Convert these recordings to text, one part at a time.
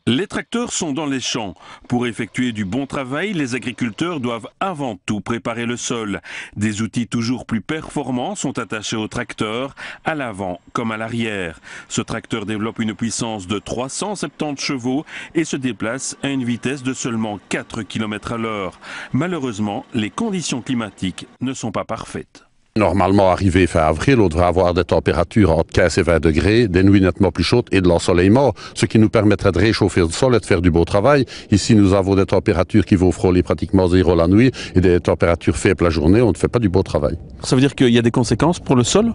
Les tracteurs sont dans les champs. Pour effectuer du bon travail, les agriculteurs doivent avant tout préparer le sol. Des outils toujours plus performants sont attachés au tracteur, à l'avant comme à l'arrière. Ce tracteur développe une puissance de 370 chevaux et se déplace à une vitesse de seulement 4 km à l'heure. Malheureusement, les conditions climatiques ne sont pas parfaites. Normalement, arrivé fin avril, on devrait avoir des températures entre 15 et 20 degrés, des nuits nettement plus chaudes et de l'ensoleillement, ce qui nous permettrait de réchauffer le sol et de faire du beau travail. Ici, nous avons des températures qui vont frôler pratiquement zéro la nuit et des températures faibles la journée. On ne fait pas du beau travail. Ça veut dire qu'il y a des conséquences pour le sol ?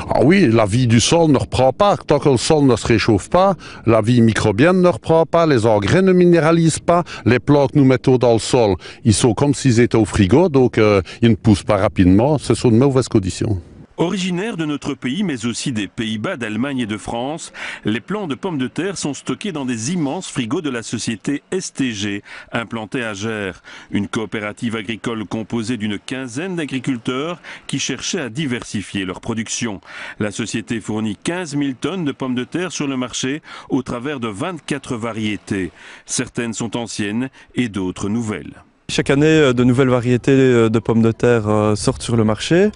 Ah oui, la vie du sol ne reprend pas. Tant que le sol ne se réchauffe pas, la vie microbienne ne reprend pas, les engrais ne minéralisent pas, les plantes que nous mettons dans le sol, ils sont comme s'ils étaient au frigo, donc ils ne poussent pas rapidement, ce sont de mauvaises conditions. Originaires de notre pays, mais aussi des Pays-Bas, d'Allemagne et de France, les plants de pommes de terre sont stockés dans des immenses frigos de la société STG, implantée à Gers. Une coopérative agricole composée d'une quinzaine d'agriculteurs qui cherchaient à diversifier leur production. La société fournit 15 000 tonnes de pommes de terre sur le marché au travers de 24 variétés. Certaines sont anciennes et d'autres nouvelles. Chaque année, de nouvelles variétés de pommes de terre sortent sur le marché.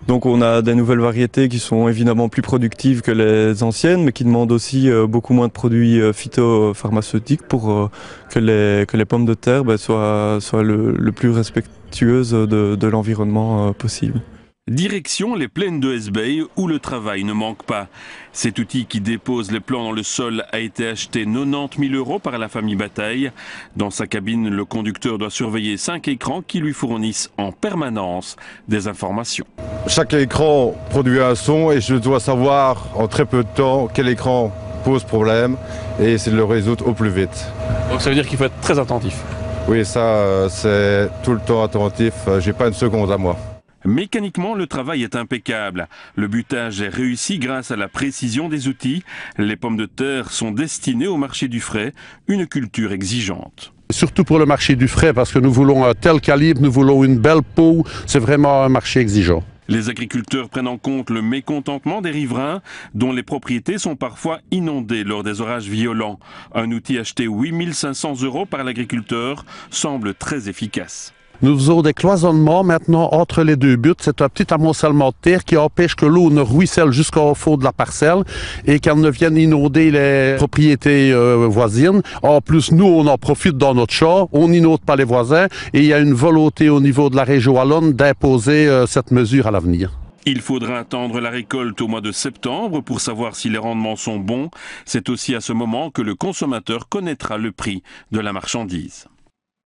Donc on a des nouvelles variétés qui sont évidemment plus productives que les anciennes, mais qui demandent aussi beaucoup moins de produits phytopharmaceutiques pour que les pommes de terre soient le plus respectueuses de l'environnement possible. Direction les plaines de Hesbaye où le travail ne manque pas. Cet outil qui dépose les plants dans le sol a été acheté 90 000 € par la famille Bataille. Dans sa cabine, le conducteur doit surveiller 5 écrans qui lui fournissent en permanence des informations. Chaque écran produit un son et je dois savoir en très peu de temps quel écran pose problème et essayer de le résoudre au plus vite. Donc ça veut dire qu'il faut être très attentif. Oui, ça c'est tout le temps attentif, j'ai pas une seconde à moi. Mécaniquement, le travail est impeccable. Le butage est réussi grâce à la précision des outils. Les pommes de terre sont destinées au marché du frais, une culture exigeante. Surtout pour le marché du frais, parce que nous voulons un tel calibre, nous voulons une belle peau, c'est vraiment un marché exigeant. Les agriculteurs prennent en compte le mécontentement des riverains, dont les propriétés sont parfois inondées lors des orages violents. Un outil acheté 8 500 € par l'agriculteur semble très efficace. Nous faisons des cloisonnements maintenant entre les deux buts. C'est un petit amoncellement de terre qui empêche que l'eau ne ruisselle jusqu'au fond de la parcelle et qu'elle ne vienne inonder les propriétés voisines. En plus, nous, on en profite dans notre champ, on n'inonde pas les voisins et il y a une volonté au niveau de la région wallonne d'imposer cette mesure à l'avenir. Il faudra attendre la récolte au mois de septembre pour savoir si les rendements sont bons. C'est aussi à ce moment que le consommateur connaîtra le prix de la marchandise.